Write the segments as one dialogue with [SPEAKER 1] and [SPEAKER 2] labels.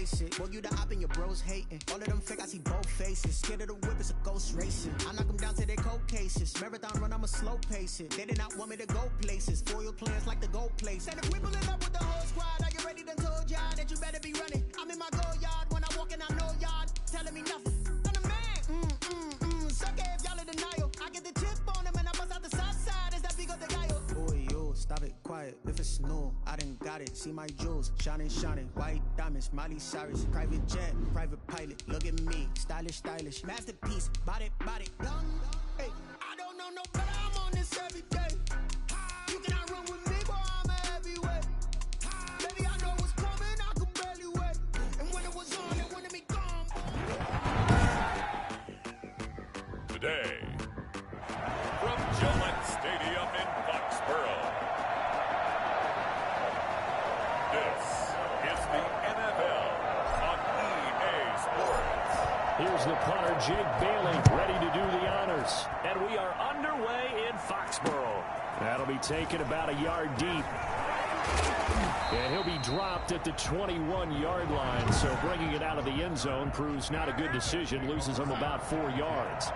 [SPEAKER 1] face it. Boy, you the op and your bros hating. All of them fake, I see both faces. Scared of the whip, it's a ghost racing. I knock them down to their cold cases. Marathon run, I'ma slow pace it. They did not want me to go places. Foil plans like the gold place. And if we pulling up with the whole squad, are you ready? Done told y'all that you better be running. I'm in my go yard when I walk in, I know y'all telling me nothing. I'm the man. Suck it if y'all in denial. I get the chip on him and I bust out the south side. Is that big of the guy? Boy, yo, stop it, quiet. If it's new, I done got it. See my jewels, shining, shining. White diamonds, Miley Cyrus. Private jet, private pilot. Look at me, stylish, stylish. Masterpiece, body, body, young. Hey, I don't know no better. I'm on this every day. You cannot run with me, boy. I'm a heavyweight. Baby, I know what's coming. I could barely wait. And when it was on, it wanted me gone.
[SPEAKER 2] Today, from Gillette Stadium in Foxborough, this is the NFL on EA Sports.
[SPEAKER 3] Here's the punter, Jake Bailey, ready to do the honors. And we are underway in Foxborough. That'll be taken about a yard deep. And he'll be dropped at the 21-yard line. So bringing it out of the end zone proves not a good decision. Loses him about 4 yards.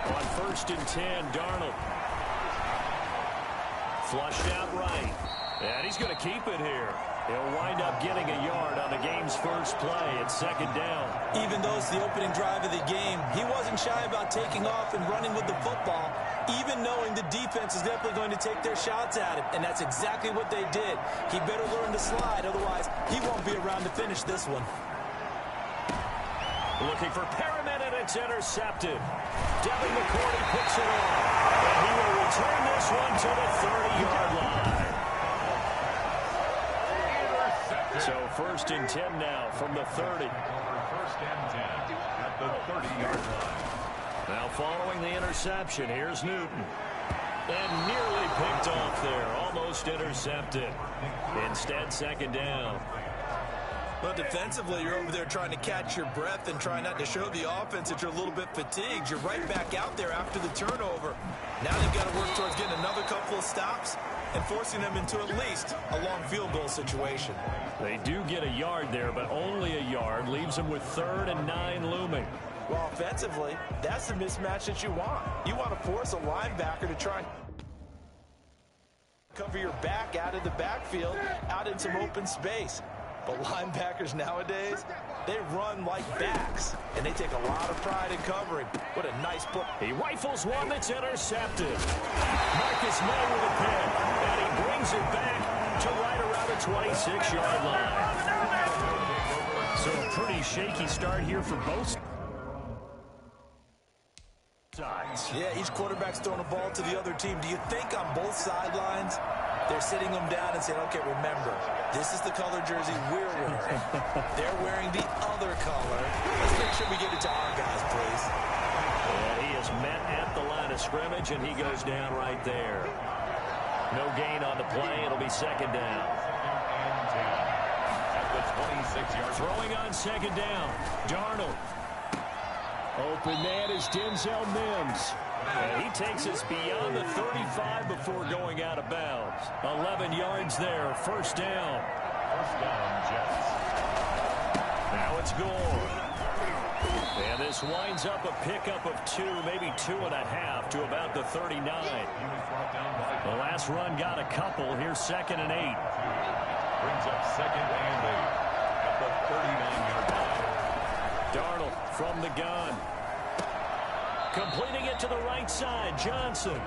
[SPEAKER 3] On 1st and 10, Darnold. Flushed out right. And he's going to keep it here. He'll wind up getting a yard on the game's first play at 2nd down.
[SPEAKER 4] Even though it's the opening drive of the game, he wasn't shy about taking off and running with the football, even knowing the defense is definitely going to take their shots at him. And that's exactly what they did. He better learn to slide, otherwise he won't be around to finish this one.
[SPEAKER 3] Looking for Perriman, and it's intercepted. Devin McCourty picks it off. And he will return this one to the 30-yard line. So 1st and 10 now from the 30.
[SPEAKER 2] 1st and 10 at the 30-yard line.
[SPEAKER 3] Now following the interception, here's Newton. And nearly picked off there. Almost intercepted. Instead, 2nd down.
[SPEAKER 4] Well, defensively, you're over there trying to catch your breath and try not to show the offense that you're a little bit fatigued. You're right back out there after the turnover. Now they've got to work towards getting another couple of stops and forcing them into at least a long field goal situation.
[SPEAKER 3] They do get a yard there, but only a yard. Leaves them with 3rd and 9 looming.
[SPEAKER 4] Well, offensively, that's the mismatch that you want. You want to force a linebacker to try and cover your back out of the backfield, out in some open space. But linebackers nowadays, they run like backs, and they take a lot of pride in covering. What a nice play.
[SPEAKER 3] He rifles one that's intercepted. Marcus May with a pick, and he brings it back to right around the 26-yard line. So a pretty shaky start here for both sides.
[SPEAKER 4] Yeah, each quarterback's throwing a ball to the other team. Do you think on both sidelines they're sitting them down and saying, okay, remember, this is the color jersey we're wearing. They're wearing the other color. Let's make sure we get it to our guys, please.
[SPEAKER 3] And he is met at the line of scrimmage, and he goes down right there. No gain on the play. It'll be 2nd down.
[SPEAKER 2] At the 26-yard.
[SPEAKER 3] Throwing on 2nd down. Darnold. Open man is Denzel Mims. And he takes us beyond the 35 before going out of bounds. 11 yards there, 1st down.
[SPEAKER 2] 1st down, Jets.
[SPEAKER 3] Now it's gone. And this winds up a pickup of 2, maybe 2.5 to about the 39. The last run got a couple. Here's 2nd and 8.
[SPEAKER 2] Brings up 2nd and 8 at the 39-yard line.
[SPEAKER 3] Darnold from the gun. Completing it to the right side, Johnson.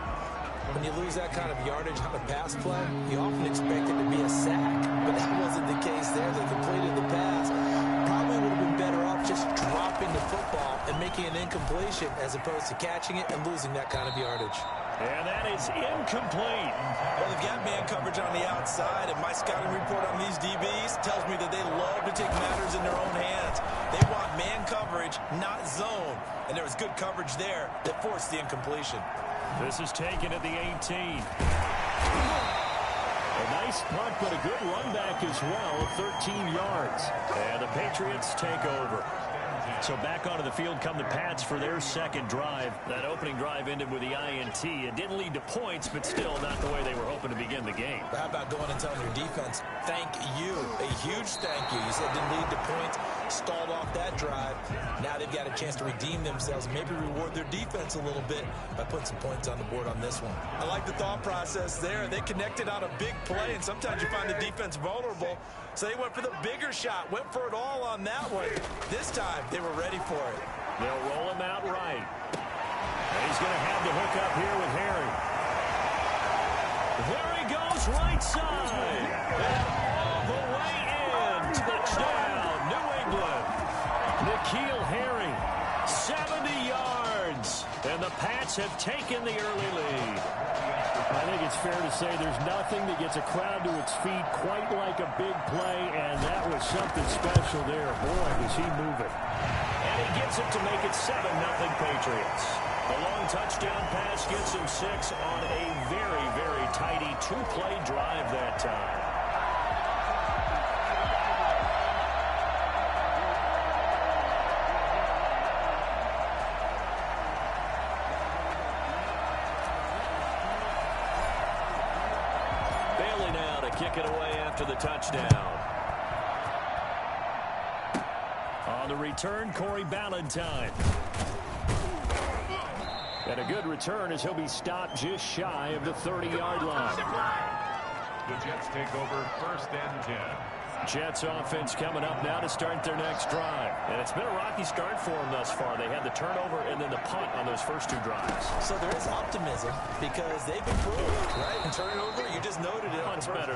[SPEAKER 4] When you lose that kind of yardage on a pass play, you often expect it to be a sack. But that wasn't the case there. They completed the pass. Probably would have been better off just dropping the football and making an incompletion as opposed to catching it and losing that kind of yardage.
[SPEAKER 3] And that is incomplete.
[SPEAKER 4] Well, they've got man coverage on the outside, and my scouting report on these DBs tells me that they love to take matters in their own hands. They want man coverage, not zone. And there was good coverage there that forced the incompletion.
[SPEAKER 3] This is taken at the 18. A nice punt, but a good run back as well, 13 yards. And the Patriots take over. So back onto the field come the Pats for their second drive. That opening drive ended with the INT. It didn't lead to points, but still not the way they were hoping to begin the game.
[SPEAKER 4] How about going and telling your defense, thank you, a huge thank you. You said it didn't lead to points, stalled off that drive. Now they've got a chance to redeem themselves, maybe reward their defense a little bit by putting some points on the board on this one. I like the thought process there. They connected on a big play, and sometimes you find the defense vulnerable. So they went for the bigger shot, went for it all on that one. This time, they were ready for it.
[SPEAKER 3] They'll roll him out right. And he's going to have the hook up here with Harry. There he goes, right side. And all the way in. Touchdown, New England. N'Keal Harry, 70 yards. And the Pats have taken the early lead. I think it's fair to say there's nothing that gets a crowd to its feet quite like a big play, and that was something special there. Boy, was he moving. And he gets it to make it 7-0 Patriots. A long touchdown pass gets him 6 on a very, very tidy two-play drive that time. Kick it away after the touchdown. On the return, Corey Ballantyne. And a good return as he'll be stopped just shy of the 30-yard line.
[SPEAKER 2] The Jets take over 1st and 10.
[SPEAKER 3] Jets offense coming up now to start their next drive. And it's been a rocky start for them thus far. They had the turnover and then the punt on those first 2 drives.
[SPEAKER 4] So there is optimism because they've improved, right? And turnover, you just noted it.
[SPEAKER 3] Punt's better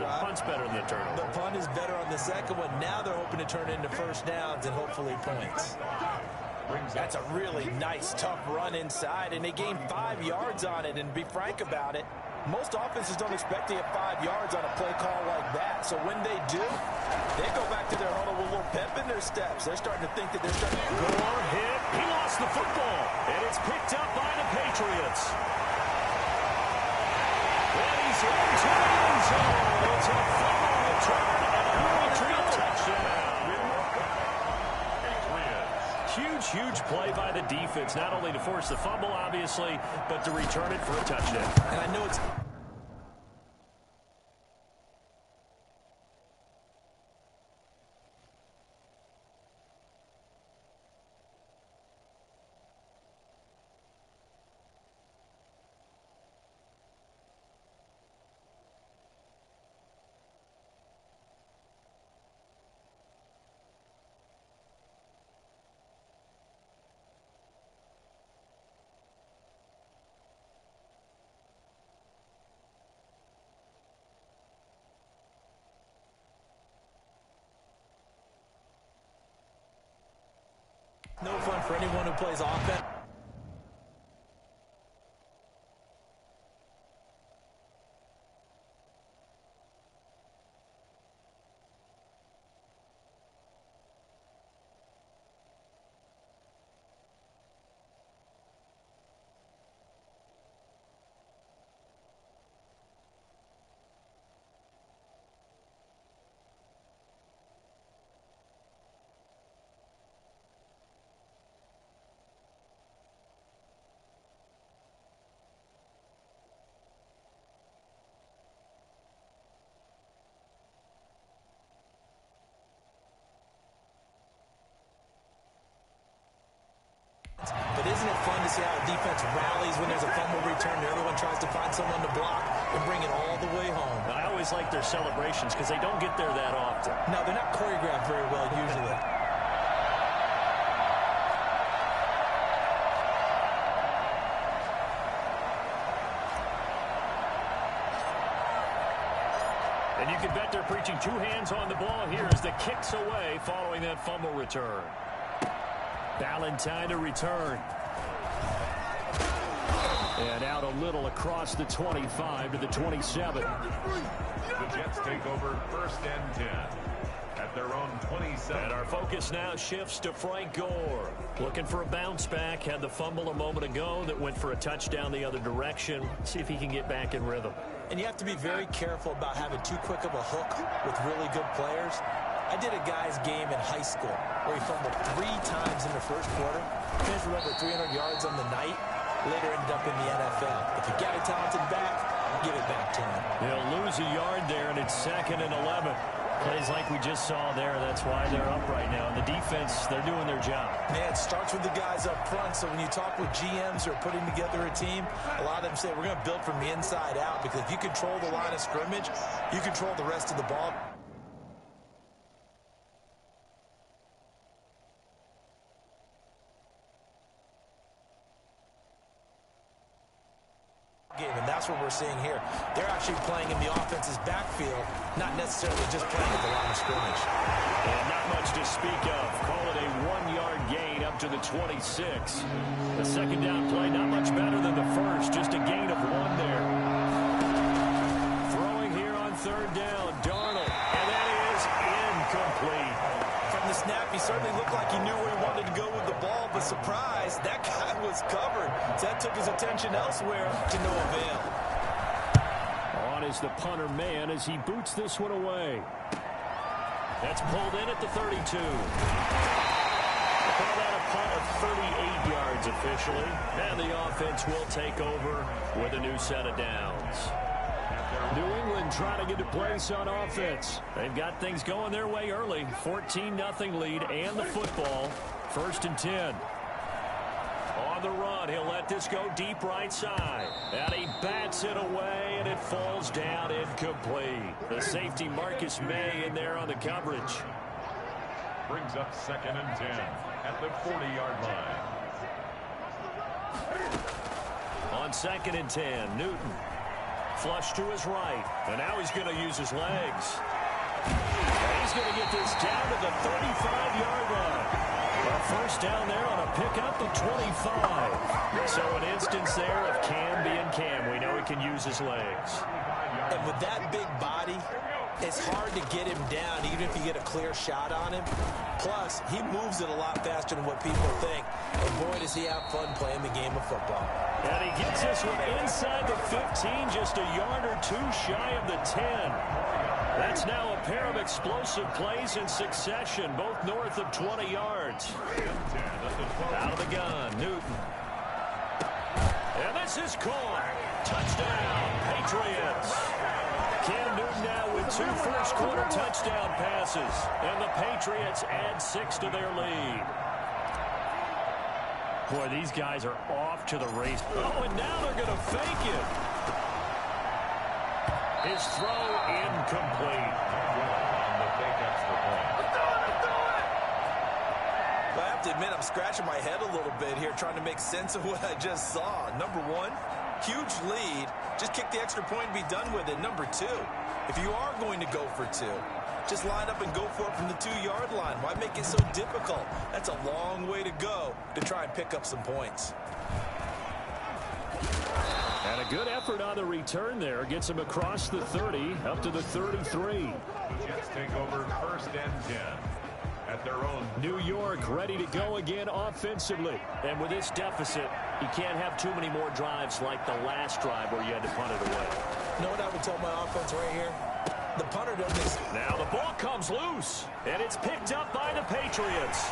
[SPEAKER 3] than the turnover.
[SPEAKER 4] The punt is better on the second one. Now they're hoping to turn into first downs and hopefully points. That's a really nice, tough run inside, and they gained 5 yards on it. And to be frank about it, most offenses don't expect to get 5 yards on a play call like that. So when they do, they go back to their huddle with a little pep in their steps. They're starting to think that they're starting to go
[SPEAKER 3] on hit. He lost the football, and it's picked up by the Patriots. And he's into the end zone. It's a fumble return and a Patriot touchdown. Huge play by the defense, not only to force the fumble, obviously, but to return it for a touchdown.
[SPEAKER 4] And I know it's... No fun for anyone who plays offense. But isn't it fun to see how a defense rallies when there's a fumble return and everyone tries to find someone to block and bring it all the way home?
[SPEAKER 3] I always like their celebrations because they don't get there that often.
[SPEAKER 4] No, they're not choreographed very well usually.
[SPEAKER 3] And you can bet they're preaching 2 hands on the ball here as the kick's away following that fumble return. Ballantyne to return. And out a little across the 25 to the 27.
[SPEAKER 2] The Jets take over 1st and 10 at their own 27.
[SPEAKER 3] And our focus now shifts to Frank Gore. Looking for a bounce back. Had the fumble a moment ago that went for a touchdown the other direction. See if he can get back in rhythm.
[SPEAKER 4] And you have to be very careful about having too quick of a hook with really good players. I did a guy's game in high school where he fumbled 3 times in the first quarter, finished with over 300 yards on the night, later ended up in the NFL. If you got a talented back, give it back to him.
[SPEAKER 3] He'll lose a yard there, and it's 2nd and 11. Plays like we just saw there. That's why they're up right now. And the defense, they're doing their job.
[SPEAKER 4] Yeah, it starts with the guys up front. So when you talk with GMs who are putting together a team, a lot of them say we're going to build from the inside out, because if you control the line of scrimmage, you control the rest of the ball. And that's what we're seeing here. They're actually playing in the offense's backfield, not necessarily just playing at the line of scrimmage.
[SPEAKER 3] And not much to speak of. Call it a 1-yard gain up to the 26. The second down play, not much better than the first. Just a gain of 1 there. Throwing here on 3rd down, Darnold. And that is incomplete.
[SPEAKER 4] From the snap, he certainly looked like he knew where he wanted to go with the ball, but surprise, that guy was covered. So that took his attention elsewhere to no avail.
[SPEAKER 3] On is the punter man as he boots this one away. That's pulled in at the 32. Call that a punt of 38 yards officially. And the offense will take over with a new set of downs. New England trying to get to place on offense. They've got things going their way early. 14-0 lead and the football. 1st and 10. On the run, he'll let this go deep right side. And he bats it away, and it falls down incomplete. The safety Marcus May in there on the coverage.
[SPEAKER 2] Brings up 2nd and 10 at the 40-yard line.
[SPEAKER 3] On 2nd and 10, Newton. Flush to his right, and now he's going to use his legs. And he's going to get this down to the 35-yard line. A first down there on a pickup of 25. So an instance there of Cam being Cam. We know he can use his legs.
[SPEAKER 4] And with that big body, it's hard to get him down even if you get a clear shot on him. Plus, he moves it a lot faster than what people think. And boy, does he have fun playing the game of football.
[SPEAKER 3] And he gets this one inside the 15, just a yard or 2 shy of the 10. That's now a pair of explosive plays in succession, both north of 20 yards. Out of the gun, Newton. And this is caught. Touchdown, Patriots. Cam Newton now with 2 first-quarter touchdown passes. And the Patriots add 6 to their lead. Boy, these guys are off to the race. Oh, and now they're going to fake it. His throw incomplete.
[SPEAKER 2] The fake extra point.
[SPEAKER 4] Well, I have to admit, I'm scratching my head a little bit here trying to make sense of what I just saw. Number 1, huge lead. Just kick the extra point and be done with it. Number 2, if you are going to go for 2, just line up and go for it from the 2-yard line. Why make it so difficult? That's a long way to go to try and pick up some points.
[SPEAKER 3] And a good effort on the return there. Gets him across the 30, up to the 33.
[SPEAKER 2] The Jets take over 1st and 10 at their own.
[SPEAKER 3] New York ready to go again offensively. And with this deficit, you can't have too many more drives like the last drive where you had to punt it away.
[SPEAKER 4] You know what I would tell my offense right here? The punter doesn't.
[SPEAKER 3] Now the ball comes loose, and it's picked up by the Patriots.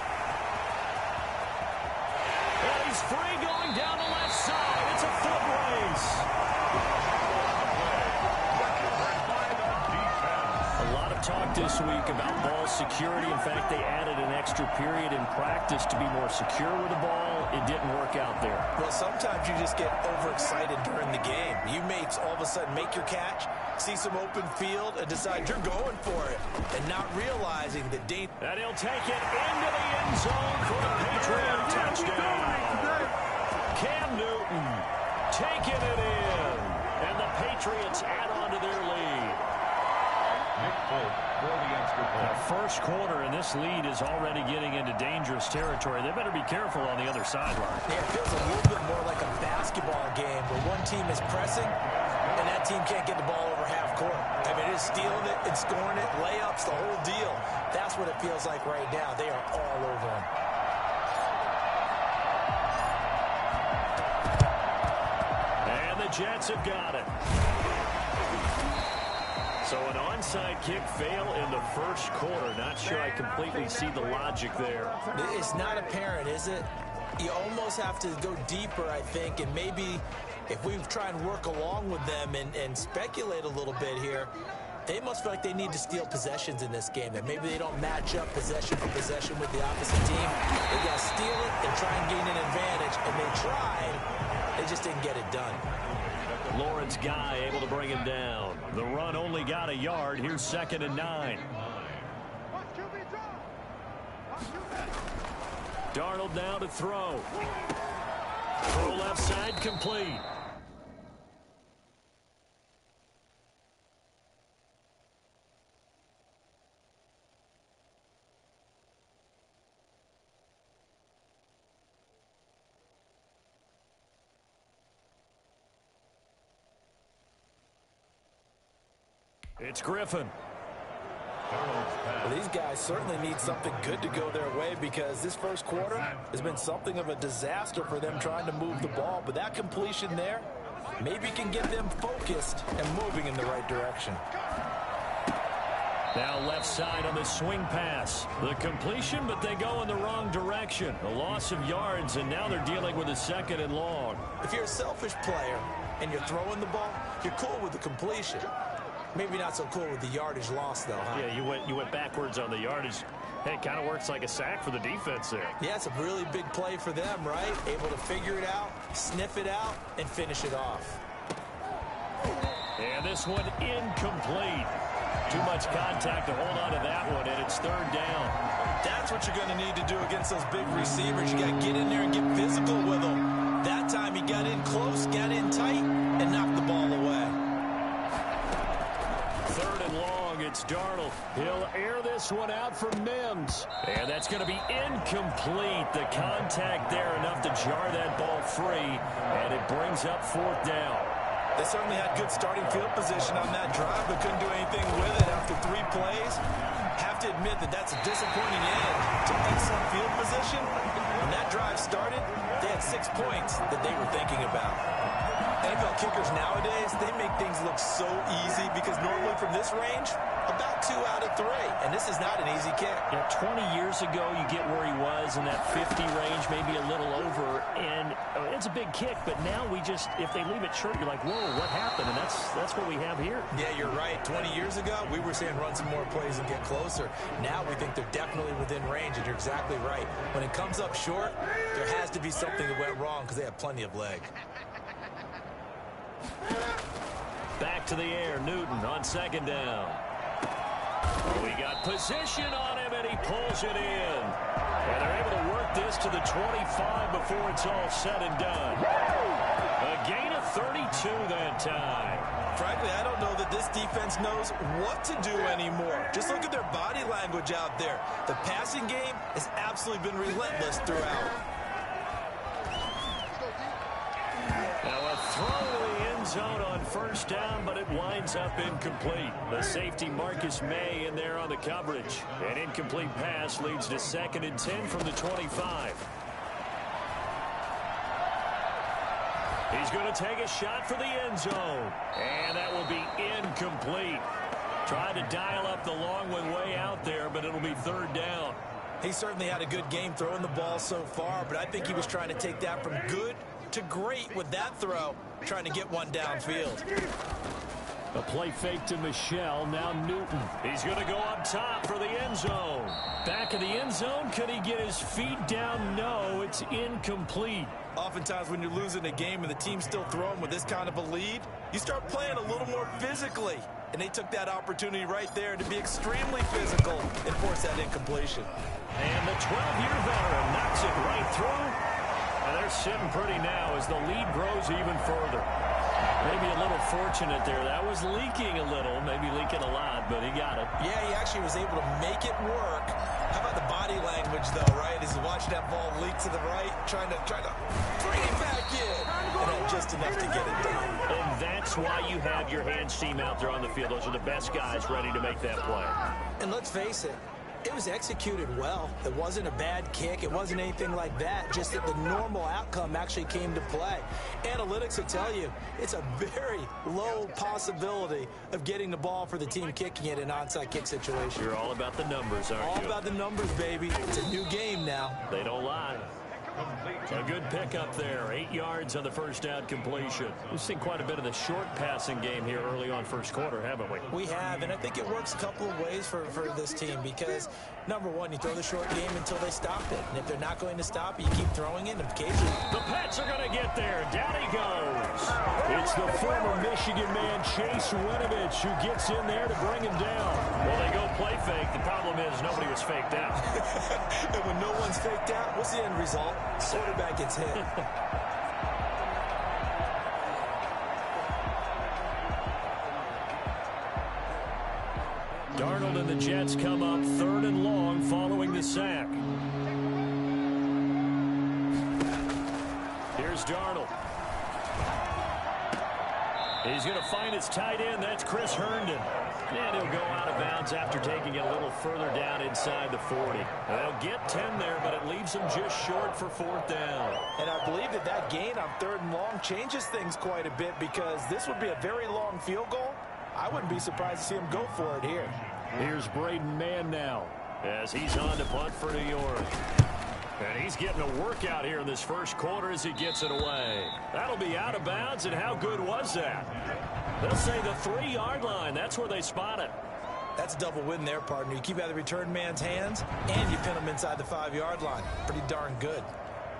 [SPEAKER 3] And he's free going down the left side. It's a foot race. A lot of talk this week about ball security. In fact, they added an extra period in practice to be more secure with the ball. It didn't work out there.
[SPEAKER 4] Well, sometimes you just get overexcited during the game. You may all of a sudden make your catch, see some open field, and decide you're going for it, and not realizing the danger.
[SPEAKER 3] And he'll take it into the end zone for the Patriot touchdown. Cam Newton taking it in, and the Patriots add on to their lead.
[SPEAKER 2] Nick Folk for the extra point.
[SPEAKER 3] The first quarter, and this lead is already getting into dangerous territory. They better be careful on the other sideline.
[SPEAKER 4] Yeah, it feels a little bit more like a basketball game where one team is pressing, and that team can't get the ball over half court. I mean, it's stealing it, it's scoring it, layups, the whole deal. That's what it feels like right now. They are all over them.
[SPEAKER 3] And the Jets have got it. So an onside kick fail in the first quarter. Not sure I completely see the logic there.
[SPEAKER 4] It's not apparent, is it? You almost have to go deeper, I think, and maybe if we try and work along with them and speculate a little bit here, they must feel like they need to steal possessions in this game, that maybe they don't match up possession for possession with the opposite team. They got to steal it and try and gain an advantage, and they tried. They just didn't get it done.
[SPEAKER 3] Lawrence Guy able to bring him down. The run only got a yard. Here's 2nd and 9. Darnold now to throw. Throw left side complete. It's Griffin.
[SPEAKER 4] Well, these guys certainly need something good to go their way, because this first quarter has been something of a disaster for them trying to move the ball. But that completion there maybe can get them focused and moving in the right direction.
[SPEAKER 3] Now left side on the swing pass. The completion, but they go in the wrong direction. A loss of yards, and now they're dealing with a 2nd and long.
[SPEAKER 4] If you're a selfish player and you're throwing the ball, you're cool with the completion. Maybe not so cool with the yardage loss, though, huh?
[SPEAKER 3] Yeah, you went backwards on the yardage. Hey, it kind of works like a sack for the defense there.
[SPEAKER 4] Yeah, it's a really big play for them, right? Able to figure it out, sniff it out, and finish it off.
[SPEAKER 3] And this one incomplete. Too much contact to hold on to that one, and it's 3rd down.
[SPEAKER 4] That's what you're going to need to do against those big receivers. You got to get in there and get physical with them. That time he got in close, got in tight, and knocked the ball away.
[SPEAKER 3] 3rd and long, it's Darnold. He'll air this one out for Mims. And that's going to be incomplete. The contact there enough to jar that ball free, and it brings up 4th down.
[SPEAKER 4] They certainly had good starting field position on that drive, but couldn't do anything with it after 3 plays. Have to admit that that's a disappointing end to excellent field position. When that drive started, they had 6 points that they were thinking about. NFL kickers nowadays, they make things look so easy, because normally from this range, about 2 out of 3. And this is not an easy kick.
[SPEAKER 3] Yeah, 20 years ago, you get where he was in that 50 range, maybe a little over. And it's a big kick, but now we just, if they leave it short, you're like, whoa, what happened? And that's what we have here.
[SPEAKER 4] Yeah, you're right. 20 years ago, we were saying run some more plays and get closer. Now we think they're definitely within range, and you're exactly right. When it comes up short, there has to be something that went wrong, because they have plenty of leg.
[SPEAKER 3] Back to the air, Newton on 2nd down. We got position on him, and he pulls it in. And they're able to work this to the 25 before it's all said and done. A gain of 32 that time.
[SPEAKER 4] Frankly, I don't know that this defense knows what to do anymore. Just look at their body language out there. The passing game has absolutely been relentless throughout.
[SPEAKER 3] Now a throw to the end zone on 1st down, but it winds up incomplete. The safety Marcus May in there on the coverage. An incomplete pass leads to 2nd and 10 from the 25. He's going to take a shot for the end zone. And that will be incomplete. Trying to dial up the long one way out there, but it'll be 3rd down.
[SPEAKER 4] He certainly had a good game throwing the ball so far, but I think he was trying to take that from good to great with that throw, trying to get one downfield.
[SPEAKER 3] A play fake to Michelle, now Newton. He's going to go up top for the end zone. Back of the end zone, could he get his feet down? No, it's incomplete.
[SPEAKER 4] Oftentimes when you're losing a game and the team's still throwing with this kind of a lead, you start playing a little more physically. And they took that opportunity right there to be extremely physical and force that incompletion.
[SPEAKER 3] And the 12-year veteran knocks it right through. And they're sitting pretty now as the lead grows even further. Maybe a little fortunate there. That was leaking a little, maybe leaking a lot, but he got it.
[SPEAKER 4] Yeah, he actually was able to make it work. How about the body language, though, right? As you watch that ball leak to the right, trying to bring it back in. And had just enough to get it done.
[SPEAKER 3] And that's why you have your hands team out there on the field. Those are the best guys ready to make that play.
[SPEAKER 4] And let's face it, It was executed well. It wasn't a bad kick. It wasn't anything like that. Just that the normal outcome actually came to play. Analytics will tell you it's a very low possibility of getting the ball for the team kicking it in an onside kick situation.
[SPEAKER 3] You're all about the numbers, aren't you?
[SPEAKER 4] All about the numbers, baby. It's a new game now.
[SPEAKER 3] They don't lie. A good pickup there. 8 yards on the first down completion. We've seen quite a bit of the short passing game here early on first quarter, haven't we?
[SPEAKER 4] We have, and I think it works a couple of ways for this team because, number one, you throw the short game until they stop it. And if they're not going to stop it, you keep throwing it, and occasionally...
[SPEAKER 3] The Pats are going to get there. Down he goes. It's the former Michigan man, Chase Winovich, who gets in there to bring him down. Well, they go play fake. The problem is nobody was faked out.
[SPEAKER 4] And when no one's faked out, what's the end result? Quarterback gets hit.
[SPEAKER 3] Darnold and the Jets come up 3rd and long following the sack. Here's Darnold. He's going to find his tight end. That's Chris Herndon. And he'll go out of bounds after taking it a little further down inside the 40. They'll get 10 there, but it leaves them just short for 4th down.
[SPEAKER 4] And I believe that gain on 3rd and long changes things quite a bit because this would be a very long field goal. I wouldn't be surprised to see him go for it here.
[SPEAKER 3] Here's Braden Mann now as he's on to punt for New York. And he's getting a workout here in this first quarter as he gets it away. That'll be out of bounds, and how good was that? They'll say the 3-yard line. That's where they spot it.
[SPEAKER 4] That's a double win there, partner. You keep out of the return man's hands, and you pin him inside the 5-yard line. Pretty darn good.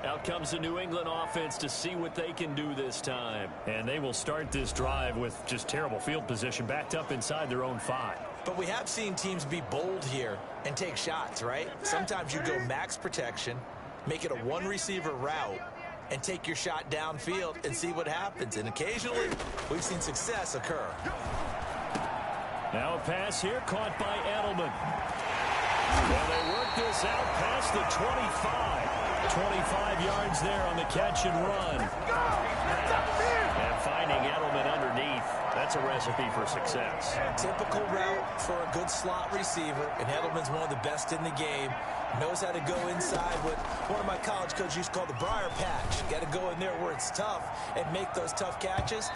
[SPEAKER 3] Out comes the New England offense to see what they can do this time. And they will start this drive with just terrible field position, backed up inside their own 5.
[SPEAKER 4] But we have seen teams be bold here and take shots, right? Sometimes you go max protection, make it a one-receiver route, and take your shot downfield and see what happens. And occasionally, we've seen success occur.
[SPEAKER 3] Now a pass here caught by Edelman. Well, they work this out past the 25. 25 yards there on the catch and run. And finding Edelman underneath, that's a recipe for success.
[SPEAKER 4] Typical route for a good slot receiver, and Edelman's one of the best in the game. Knows how to go inside what one of my college coaches used to call the briar patch. Got to go in there where it's tough and make those tough catches.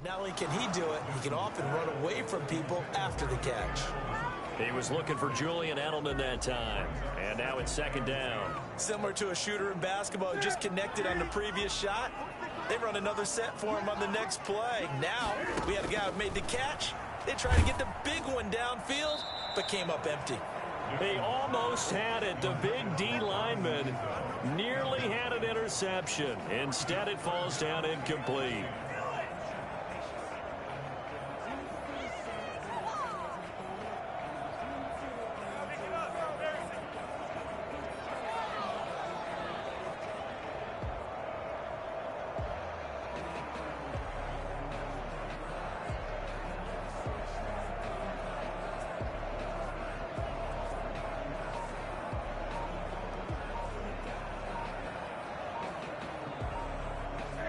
[SPEAKER 4] Not only can he do it, he can often run away from people after the catch.
[SPEAKER 3] He was looking for Julian Edelman that time. And now it's 2nd down.
[SPEAKER 4] Similar to a shooter in basketball who just connected on the previous shot. They run another set for him on the next play. Now we had a guy who made the catch. They tried to get the big one downfield, but came up empty.
[SPEAKER 3] They almost had it. The big D lineman nearly had an interception. Instead, it falls down incomplete.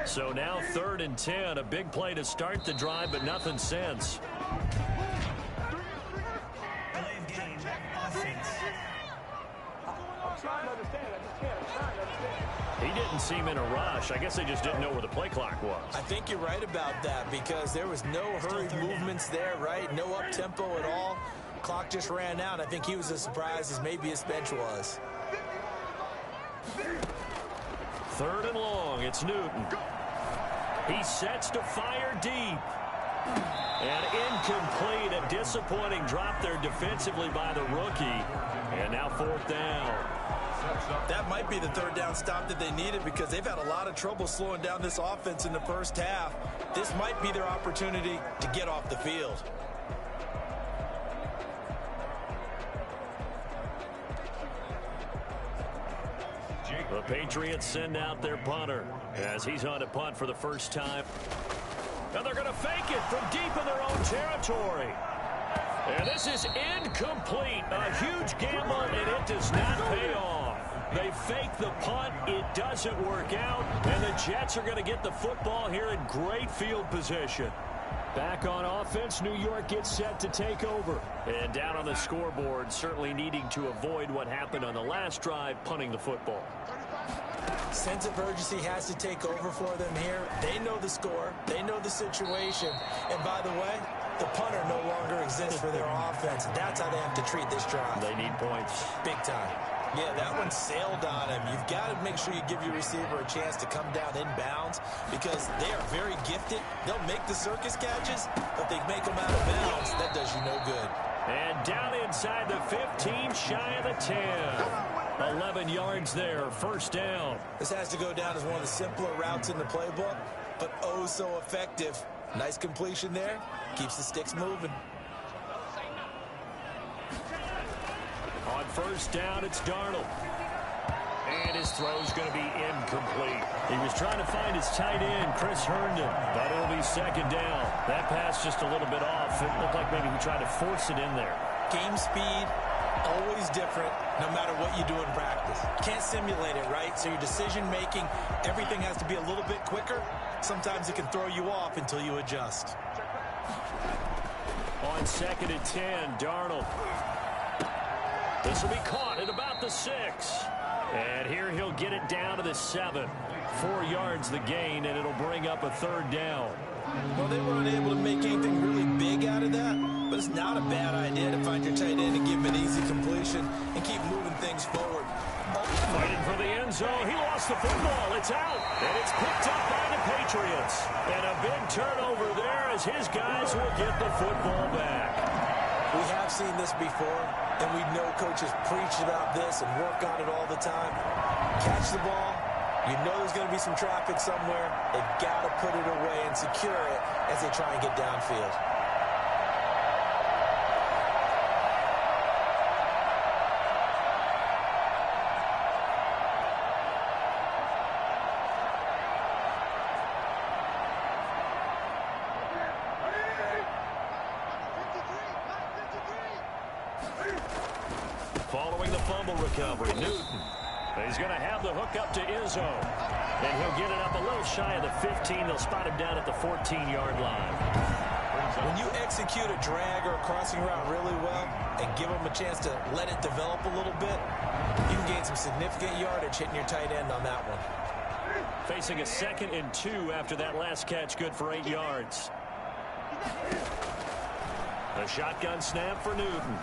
[SPEAKER 3] So now 3rd and 10, a big play to start the drive, but nothing since. He didn't seem in a rush. I guess they just didn't know where the play clock was.
[SPEAKER 4] I think you're right about that because there was no hurried movements there, right? No up-tempo at all. Clock just ran out. I think he was as surprised as maybe his bench was.
[SPEAKER 3] 3rd and long. It's Newton. He sets to fire deep. And incomplete. A disappointing drop there defensively by the rookie. And now 4th down.
[SPEAKER 4] That might be the 3rd down stop that they needed because they've had a lot of trouble slowing down this offense in the first half. This might be their opportunity to get off the field.
[SPEAKER 3] The Patriots send out their punter as he's on to punt for the first time. And they're going to fake it from deep in their own territory. And this is incomplete. A huge gamble, and it does not pay off. They fake the punt. It doesn't work out. And the Jets are going to get the football here in great field position. Back on offense, New York gets set to take over. And down on the scoreboard, certainly needing to avoid what happened on the last drive, punting the football.
[SPEAKER 4] Sense of urgency has to take over for them here. They know the score. They know the situation. And by the way, the punter no longer exists for their offense. That's how they have to treat this drive.
[SPEAKER 3] They need points.
[SPEAKER 4] Big time. Yeah, that one sailed on him. You've got to make sure you give your receiver a chance to come down inbounds because they are very gifted. They'll make the circus catches, but they make them out of bounds. That does you no good.
[SPEAKER 3] And down inside the 15, shy of the 10. 11 yards there, first down.
[SPEAKER 4] This has to go down as one of the simpler routes in the playbook, but oh so effective. Nice completion there. Keeps the sticks moving.
[SPEAKER 3] On first down, it's Darnold. And his throw's going to be incomplete. He was trying to find his tight end, Chris Herndon, but it'll be second down. That pass just a little bit off. It looked like maybe he tried to force it in there.
[SPEAKER 4] Game speed, always different, no matter what you do in practice. Can't simulate it, right? So your decision-making, everything has to be a little bit quicker. Sometimes it can throw you off until you adjust.
[SPEAKER 3] On second and 10, Darnold. This will be caught at about the 6. And here he'll get it down to the 7. 4 yards the gain, and it'll bring up a third down.
[SPEAKER 4] Well, they weren't able to make anything really big out of that, but it's not a bad idea to find your tight end and give him an easy completion and keep moving things forward.
[SPEAKER 3] Fighting for the end zone. He lost the football. It's out, and it's picked up by the Patriots. And a big turnover there as his guys will get the football back.
[SPEAKER 4] We have seen this before, and we know coaches preach about this and work on it all the time. Catch the ball. You know there's going to be some traffic somewhere. They've got to put it away and secure it as they try and get downfield.
[SPEAKER 3] Following the fumble recovery, Newton. He's going to have the hook up to Izzo. And he'll get it up a little shy of the 15. They'll spot him down at the 14-yard line.
[SPEAKER 4] When you execute a drag or a crossing route really well and give them a chance to let it develop a little bit, you can gain some significant yardage hitting your tight end on that one.
[SPEAKER 3] Facing a 2nd and 2 after that last catch, good for 8 yards. A shotgun snap for Newton.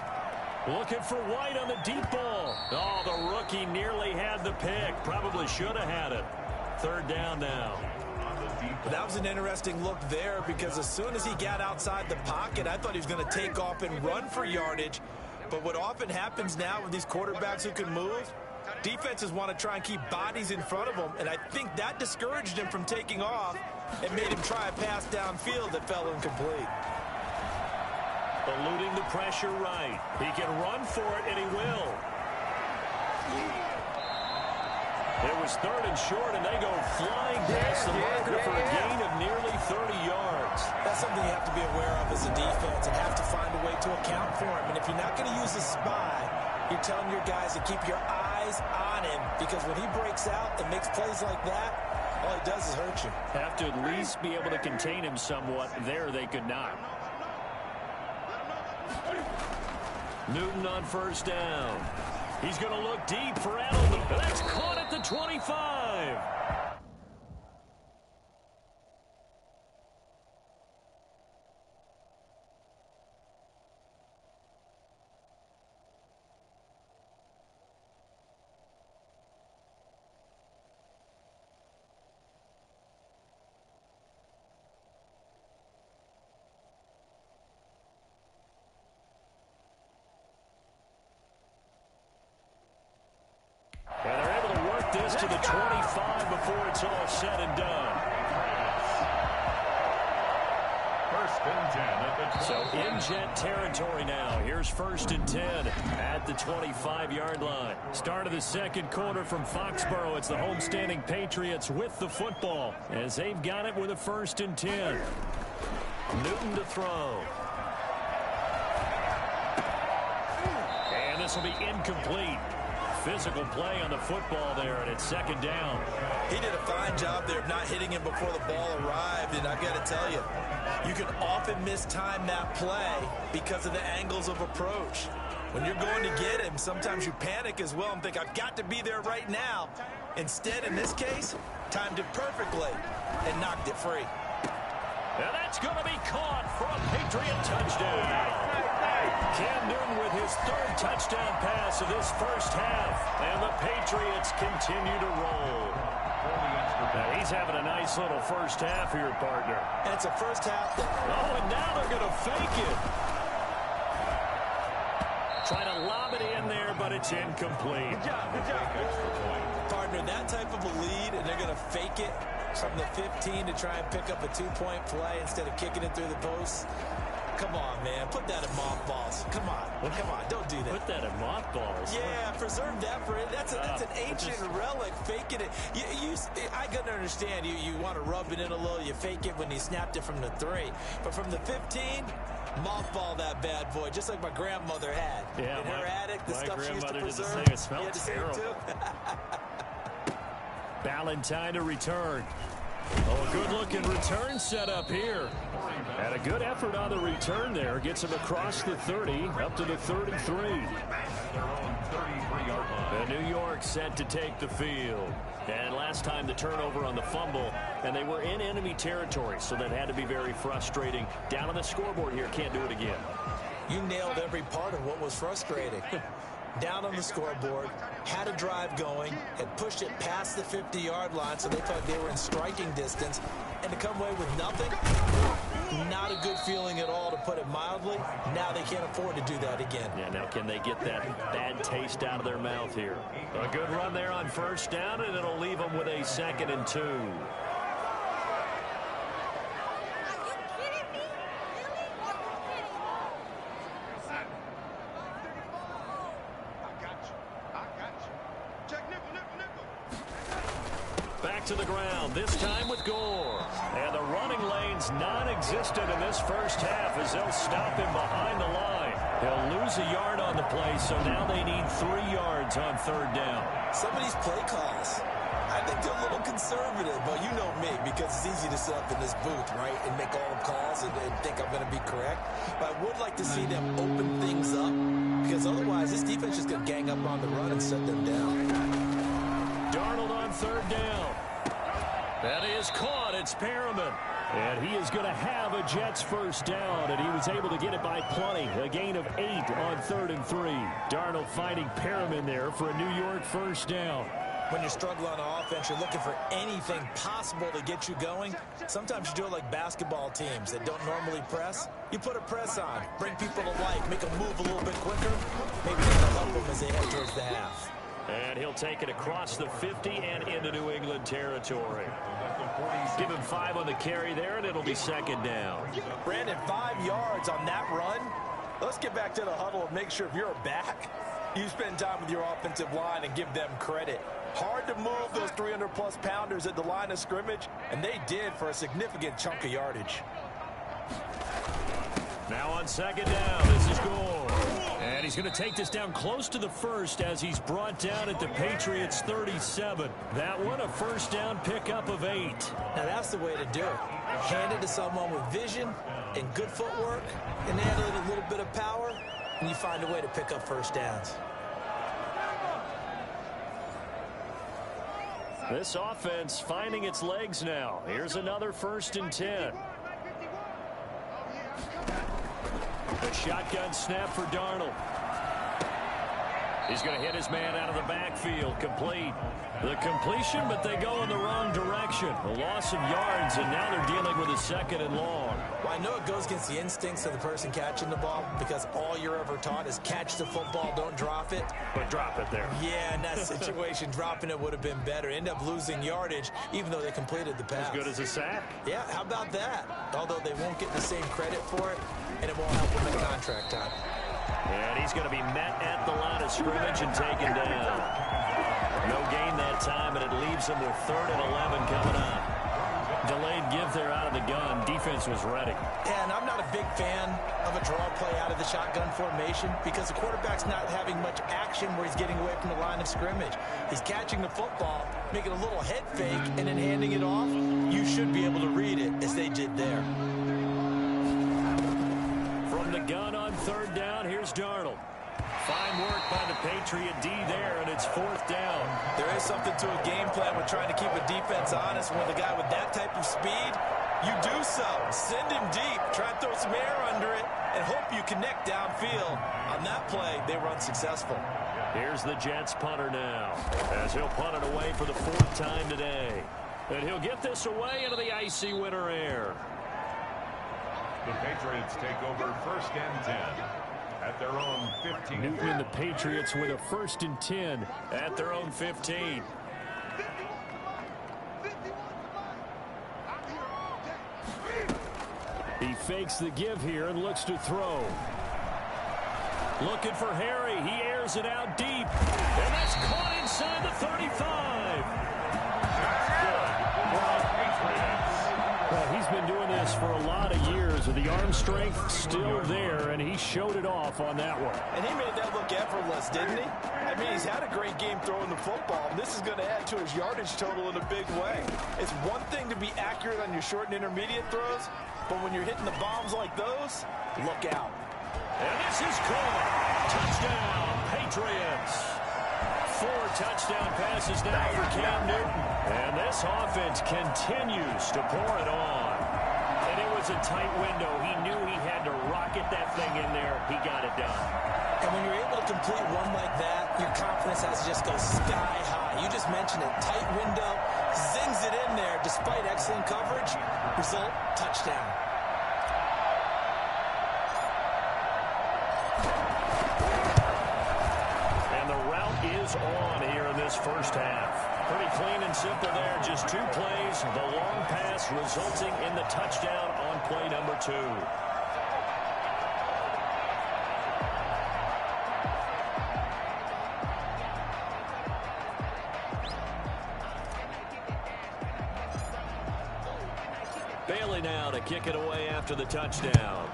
[SPEAKER 3] Looking for White on the deep ball. Oh, the rookie nearly had the pick. Probably should have had it. Third down now.
[SPEAKER 4] That was an interesting look there because as soon as he got outside the pocket, I thought he was going to take off and run for yardage. But what often happens now with these quarterbacks who can move, defenses want to try and keep bodies in front of them, and I think that discouraged him from taking off and made him try a pass downfield that fell incomplete.
[SPEAKER 3] Eluding the pressure right. He can run for it, and he will. It was 3rd and short, and they go flying past the marker for a gain of nearly 30 yards.
[SPEAKER 4] That's something you have to be aware of as a defense and have to find a way to account for him. And if you're not going to use a spy, you're telling your guys to keep your eyes on him because when he breaks out and makes plays like that, all he does is hurt you.
[SPEAKER 3] Have to at least be able to contain him somewhat. There they could not. Newton on first down. He's going to look deep for Edelman. That's caught at the 25. This to the 25 before it's all said and done.
[SPEAKER 2] First
[SPEAKER 3] So in Jet territory now. Here's 1st and 10 at the 25-yard line. Start of the second quarter from Foxborough. It's the homestanding Patriots with the football as they've got it with a 1st and 10. Newton to throw. And this will be incomplete. Physical play on the football there, and it's 2nd down.
[SPEAKER 4] He did a fine job there of not hitting him before the ball arrived, and I've got to tell you, you can often mistime that play because of the angles of approach. When you're going to get him, sometimes you panic as well and think, I've got to be there right now. Instead, in this case, timed it perfectly and knocked it free.
[SPEAKER 3] And that's going to be caught for a Patriot touchdown. Cam Newton with his 3rd touchdown pass of this first half. And the Patriots continue to roll. Now he's having a nice little first half here, partner.
[SPEAKER 4] And it's a first half.
[SPEAKER 3] Oh, and now they're going to fake it. Trying to lob it in there, but it's incomplete.
[SPEAKER 4] Good job. Partner, that type of a lead, and they're going to fake it from the 15 to try and pick up a 2-point play instead of kicking it through the posts. Come on, man. Put that in mothballs. Come on. Come on. Don't do that.
[SPEAKER 3] Put that in mothballs.
[SPEAKER 4] Yeah, preserve that for it. That's an ancient relic. Faking it. I can understand. You want to rub it in a little. You fake it when he snapped it from the 3. But from the 15, mothball that bad boy, just like my grandmother had.
[SPEAKER 3] Yeah,
[SPEAKER 4] in her attic, the stuff she used to preserve.
[SPEAKER 3] It smelled terrible. Ballantyne to return. Oh, a good-looking return set up here. And a good effort on the return there. Gets him across the 30, up to the 33. And New York set to take the field. And last time the turnover on the fumble, and they were in enemy territory, so that had to be very frustrating. Down on the scoreboard here, can't do it again.
[SPEAKER 4] You nailed every part of what was frustrating. Down on the scoreboard, had a drive going, had pushed it past the 50-yard line, so they thought they were in striking distance, and to come away with nothing, not a good feeling at all, to put it mildly. Now they can't afford to do that again.
[SPEAKER 3] Yeah, now can they get that bad taste out of their mouth here? A good run there on 1st down, and it'll leave them with a 2nd and 2. To the ground, this time with Gore. And the running lane's non-existent in this first half as they'll stop him behind the line. He'll lose a yard on the play, so now they need 3 yards on 3rd down.
[SPEAKER 4] Some of these play calls, I think they're a little conservative, but you know me, because it's easy to sit up in this booth, right, and make all the calls and think I'm going to be correct. But I would like to see them open things up, because otherwise this defense is going to gang up on the run and set them down.
[SPEAKER 3] Darnold on 3rd down. That is caught. It's Perriman. And he is going to have a Jets 1st down, and he was able to get it by plenty. A gain of 8 on 3rd and 3. Darnold finding Perriman there for a New York 1st down.
[SPEAKER 4] When you struggle on offense, you're looking for anything possible to get you going. Sometimes you do it like basketball teams that don't normally press. You put a press on, bring people to life, make them move a little bit quicker. Maybe that'll help them as they head towards the half.
[SPEAKER 3] And he'll take it across the 50 and into New England territory. Give him 5 on the carry there, and it'll be 2nd down.
[SPEAKER 4] Brandon, 5 yards on that run. Let's get back to the huddle and make sure if you're a back, you spend time with your offensive line and give them credit. Hard to move those 300-plus pounders at the line of scrimmage, and they did for a significant chunk of yardage.
[SPEAKER 3] Now on 2nd down, this is Gore. And he's going to take this down close to the 1st as he's brought down at the Patriots 37. That one a 1st down pickup of 8.
[SPEAKER 4] Now that's the way to do it. Hand it to someone with vision and good footwork, and add a little bit of power, and you find a way to pick up 1st downs.
[SPEAKER 3] This offense finding its legs now. Here's another 1st and 10. The shotgun snap for Darnold. He's going to hit his man out of the backfield. Complete. The completion, but they go in the wrong direction. A loss of yards, and now they're dealing with a 2nd and long.
[SPEAKER 4] Well, I know it goes against the instincts of the person catching the ball because all you're ever taught is catch the football, don't drop it.
[SPEAKER 3] But drop it there.
[SPEAKER 4] Yeah, in that situation, dropping it would have been better. End up losing yardage, even though they completed the pass.
[SPEAKER 3] As good as a sack.
[SPEAKER 4] Yeah, how about that? Although they won't get the same credit for it, and it won't help them in contract time.
[SPEAKER 3] And he's going to be met at the line of scrimmage and taken down. No gain that time, and it leaves them with 3rd and 11 coming up. Delayed give there out of the gun. Defense was ready.
[SPEAKER 4] Yeah, and I'm not a big fan of a draw play out of the shotgun formation because the quarterback's not having much action where he's getting away from the line of scrimmage. He's catching the football, making a little head fake, and then handing it off. You should be able to read it as they did there.
[SPEAKER 3] From the gun on 3rd down, here's Darnold. Fine work by the Patriot D there, and it's 4th down.
[SPEAKER 4] There is something to a game plan with trying to keep a defense honest. When the guy with that type of speed, you do so. Send him deep. Try and throw some air under it and hope you connect downfield. On that play, they were unsuccessful.
[SPEAKER 3] Here's the Jets punter now, as he'll punt it away for the 4th time today. And he'll get this away into the icy winter air.
[SPEAKER 2] The Patriots take over 1st and 10 at their own 15.
[SPEAKER 3] Newton and the Patriots with a 1st and 10 at their own 15. He fakes the give here and looks to throw. Looking for Harry. He airs it out deep. And that's caught inside the 35. Well, he's been doing this for a lot of years with the arm strength still there, and he showed it off on that one.
[SPEAKER 4] And he made that look effortless, didn't he? I mean, he's had a great game throwing the football, and this is going to add to his yardage total in a big way. It's one thing to be accurate on your short and intermediate throws, but when you're hitting the bombs like those, look out.
[SPEAKER 3] And this is caught. Touchdown, Patriots. 4 touchdown passes now for Cam Newton. And this offense continues to pour it on. And it was a tight window. He knew he had to rocket that thing in there. He got it done.
[SPEAKER 4] And when you're able to complete one like that, your confidence has to just go sky high. You just mentioned it. Tight window, zings it in there despite excellent coverage. Result, touchdown.
[SPEAKER 3] And the route is on here in this 1st half. Pretty clean and simple there. Just 2 plays. The long pass resulting in the touchdown on play number 2. Bailey now to kick it away after the touchdown.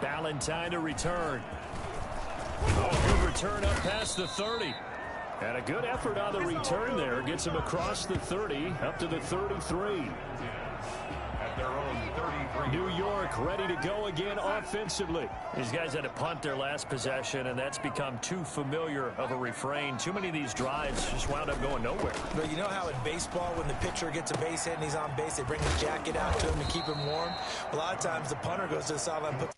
[SPEAKER 3] Ballantyne to return. Oh, good return up past the 30. And a good effort on the return there. Gets him across the 30, up to the 33.
[SPEAKER 2] At their own 33.
[SPEAKER 3] New York ready to go again offensively. These guys had to punt their last possession, and that's become too familiar of a refrain. Too many of these drives just wound up going nowhere.
[SPEAKER 4] But you know how in baseball, when the pitcher gets a base hit and he's on base, they bring his jacket out to him to keep him warm? A lot of times the punter goes to the sideline, puts